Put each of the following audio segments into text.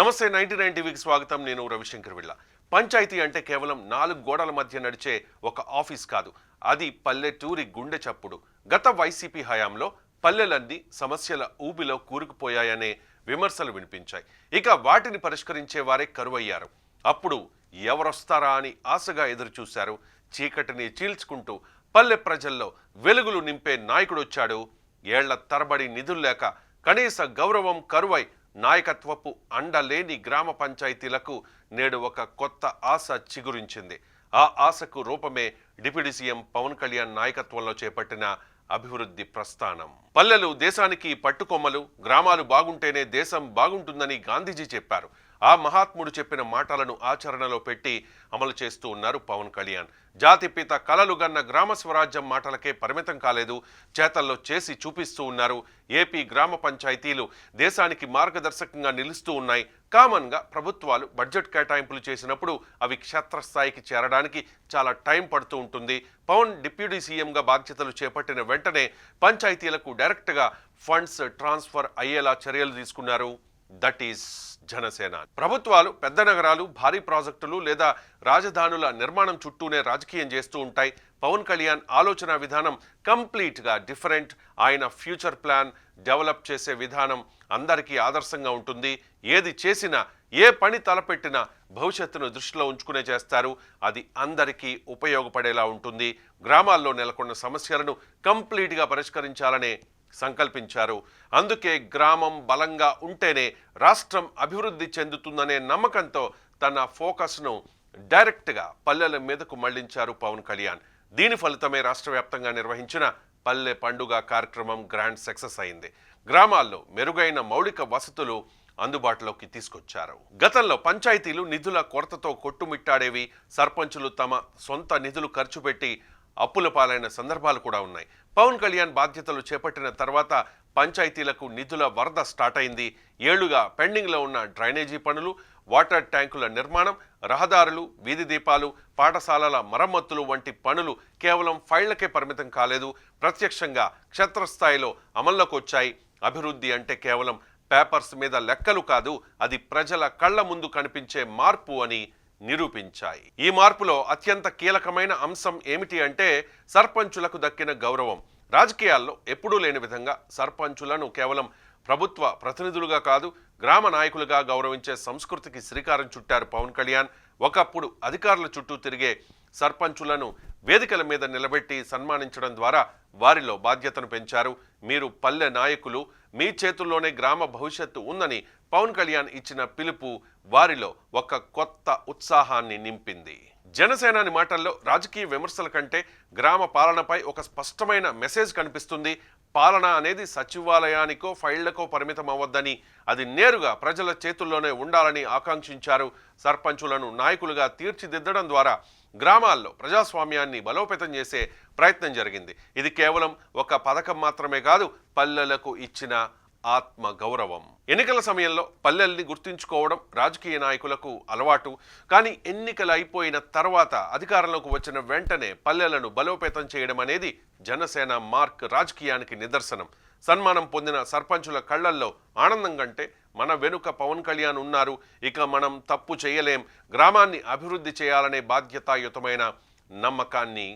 నమస్తే 99 టీవీకి స్వాగతం. నేను రవిశంకర్ విళ్ళ. పంచాయతీ అంటే కేవలం 4 గోడల మధ్య నడిచే ఒక ఆఫీస్ కాదు, అది పల్లెటూరి గుండె చప్పుడు. గత వైసీపీ హయాంలో పల్లెలన్నీ సమస్యల ఊబిలో కూరుకుపోయాయనే విమర్శలు వినిపించాయి. ఇక వాటిని పరిష్కరించే వారే కరువయ్యారు. అప్పుడు ఎవరొస్తారా అని ఆశగా ఎదురుచూశారు. చీకటిని చీల్చుకుంటూ పల్లె ప్రజల్లో వెలుగులు నింపే నాయకుడొచ్చాడు. ఏళ్ల తరబడి నిధులు లేక కనీస గౌరవం కరువై నాయకత్వపు అండలేని గ్రామ పంచాయతీలకు నేడు ఒక కొత్త ఆశ చిగురించింది. ఆ ఆశకు రూపమే డిప్యూటీ సీఎం పవన్ కళ్యాణ్ నాయకత్వంలో చేపట్టిన అభివృద్ధి ప్రస్థానం. పల్లెలు దేశానికి పట్టుకొమ్మలు, గ్రామాలు బాగుంటేనే దేశం బాగుంటుందని గాంధీజీ చెప్పారు. ఆ మహాత్ముడు చెప్పిన మాటలను ఆచరణలో పెట్టి అమలు చేస్తూ ఉన్నారు పవన్ కళ్యాణ్. జాతిపిత కలలు గన్న గ్రామ స్వరాజ్యం మాటలకే పరిమితం కాలేదు, చేతల్లో చేసి చూపిస్తూ ఉన్నారు. ఏపీ గ్రామ పంచాయతీలు దేశానికి మార్గదర్శకంగా నిలుస్తూ ఉన్నాయి. కామన్గా ప్రభుత్వాలు బడ్జెట్ కేటాయింపులు చేసినప్పుడు అవి క్షేత్రస్థాయికి చేరడానికి చాలా టైం పడుతూ ఉంటుంది. పవన్ డిప్యూటీ సీఎంగా బాధ్యతలు చేపట్టిన వెంటనే పంచాయతీలకు డైరెక్ట్గా ఫండ్స్ ట్రాన్స్ఫర్ అయ్యేలా చర్యలు తీసుకున్నారు. That is Janasena. ప్రభుత్వాలు పెద్ద నగరాలు, భారీ ప్రాజెక్టులు లేదా రాజధానుల నిర్మాణం చుట్టూనే రాజకీయం చేస్తూ ఉంటాయి. పవన్ కళ్యాణ్ ఆలోచన విధానం కంప్లీట్గా డిఫరెంట్. ఆయన ఫ్యూచర్ ప్లాన్ డెవలప్ చేసే విధానం అందరికీ ఆదర్శంగా ఉంటుంది. ఏది చేసినా, ఏ పని తలపెట్టినా భవిష్యత్తును దృష్టిలో ఉంచుకునే చేస్తారు. అది అందరికీ ఉపయోగపడేలా ఉంటుంది. గ్రామాల్లో నెలకొన్న సమస్యలను కంప్లీట్గా పరిష్కరించాలనే సంకల్పించారు. అందుకే గ్రామం బలంగా ఉంటేనే రాష్ట్రం అభివృద్ధి చెందుతుందనే నమ్మకంతో తన ఫోకస్ను డైరెక్ట్గా పల్లెల మీదకు మళ్లించారు పవన్ కళ్యాణ్. దీని ఫలితమే రాష్ట్ర వ్యాప్తంగా నిర్వహించిన పల్లె పండుగ కార్యక్రమం గ్రాండ్ సక్సెస్ అయింది. గ్రామాల్లో మెరుగైన మౌలిక వసతులు అందుబాటులోకి తీసుకొచ్చారు. గతంలో పంచాయతీలు నిధుల కొరతతో కొట్టుమిట్టాడేవి. సర్పంచులు తమ సొంత నిధులు ఖర్చు పెట్టి అప్పుల పాలైన సందర్భాలు కూడా ఉన్నాయి. పవన్ కళ్యాణ్ బాధ్యతలు చేపట్టిన తర్వాత పంచాయతీలకు నిధుల వరద స్టార్ట్ అయింది. ఏళ్లుగా పెండింగ్లో ఉన్న డ్రైనేజీ పనులు, వాటర్ ట్యాంకుల నిర్మాణం, రహదారులు, వీధి దీపాలు, పాఠశాలల మరమ్మతులు వంటి పనులు కేవలం ఫైళ్లకే పరిమితం కాలేదు, ప్రత్యక్షంగా క్షేత్రస్థాయిలో అమల్లోకి వచ్చాయి. అభివృద్ధి అంటే కేవలం పేపర్స్ మీద లెక్కలు కాదు, అది ప్రజల కళ్ల ముందు కనిపించే మార్పు అని నిరూపించాయి. ఈ మార్పులో అత్యంత కీలకమైన అంశం ఏమిటి అంటే సర్పంచులకు దక్కిన గౌరవం. రాజకీయాల్లో ఎప్పుడూ లేని విధంగా సర్పంచులను కేవలం ప్రభుత్వ ప్రతినిధులుగా కాదు, గ్రామ నాయకులుగా గౌరవించే సంస్కృతికి శ్రీకారం చుట్టారు పవన్ కళ్యాణ్. ఒకప్పుడు అధికారుల చుట్టూ తిరిగే సర్పంచులను వేదికల మీద నిలబెట్టి సన్మానించడం ద్వారా వారిలో బాధ్యతను పెంచారు. మీరు పల్లె నాయకులు, మీ చేతుల్లోనే గ్రామ భవిష్యత్తు ఉందని పవన్ కళ్యాణ్ ఇచ్చిన పిలుపు వారిలో ఒక కొత్త ఉత్సాహాన్ని నింపింది. జనసేనాని మాటల్లో రాజకీయ విమర్శల కంటే గ్రామ పాలనపై ఒక స్పష్టమైన మెసేజ్ కనిపిస్తుంది. పాలన అనేది సచివాలయానికో ఫైళ్లకో పరిమితం అవ్వద్దని, అది నేరుగా ప్రజల చేతుల్లోనే ఉండాలని ఆకాంక్షించారు. సర్పంచులను నాయకులుగా తీర్చిదిద్దడం ద్వారా గ్రామాల్లో ప్రజాస్వామ్యాన్ని బలోపేతం చేసే ప్రయత్నం జరిగింది. ఇది కేవలం ఒక పథకం మాత్రమే కాదు, పల్లెలకు ఇచ్చిన ఆత్మ గౌరవం. ఎన్నికల సమయంలో పల్లెల్ని గుర్తించుకోవడం రాజకీయ నాయకులకు అలవాటు. కానీ ఎన్నికలు అయిపోయిన తర్వాత అధికారంలోకి వచ్చిన వెంటనే పల్లెలను బలోపేతం చేయడం అనేది జనసేన మార్క్ రాజకీయానికి నిదర్శనం. సన్మానం పొందిన సర్పంచుల కళ్లల్లో ఆనందం కంటే మన వెనుక పవన్ కళ్యాణ్ ఉన్నారు, ఇక మనం తప్పు చేయలేం, గ్రామాన్ని అభివృద్ధి చేయాలనే బాధ్యతాయుతమైన నమ్మకాన్ని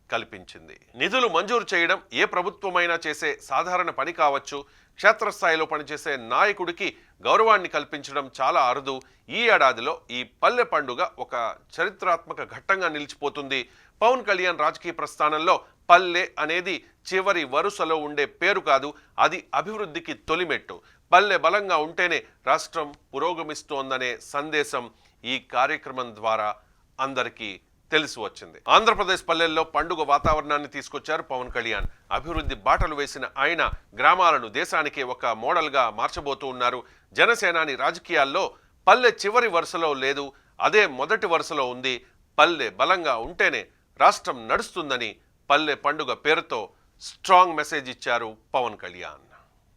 కల్పించింది. నిధులు మంజూరు చేయడం ఏ ప్రభుత్వమైనా చేసే సాధారణ పని కావచ్చు. క్షేత్రస్థాయిలో పనిచేసే నాయకుడికి గౌరవాన్ని కల్పించడం చాలా అరుదు. ఈ ఏడాదిలో ఈ పల్లె పండుగ ఒక చరిత్రాత్మక ఘట్టంగా నిలిచిపోతుంది. పవన్ కళ్యాణ్ రాజకీయ ప్రస్థానంలో పల్లె అనేది చివరి వరుసలో ఉండే పేరు కాదు, అది అభివృద్ధికి తొలిమెట్టు. పల్లె బలంగా ఉంటేనే రాష్ట్రం పురోగమిస్తోందనే సందేశం ఈ కార్యక్రమం ద్వారా అందరికీ తెలిసి వచ్చింది. ఆంధ్రప్రదేశ్ పల్లెల్లో పండుగ వాతావరణాన్ని తీసుకొచ్చారు పవన్ కళ్యాణ్. అభివృద్ధి బాటలు వేసిన ఆయన గ్రామాలను దేశానికే ఒక మోడల్గా మార్చబోతూ ఉన్నారు. జనసేనాని రాజకీయాల్లో పల్లె చివరి వరుసలో లేదు, అదే మొదటి వరుసలో ఉంది. పల్లె బలంగా ఉంటేనే రాష్ట్రం నడుస్తుందని పల్లె పండుగ పేరుతో స్ట్రాంగ్ మెసేజ్ ఇచ్చారు పవన్ కళ్యాణ్.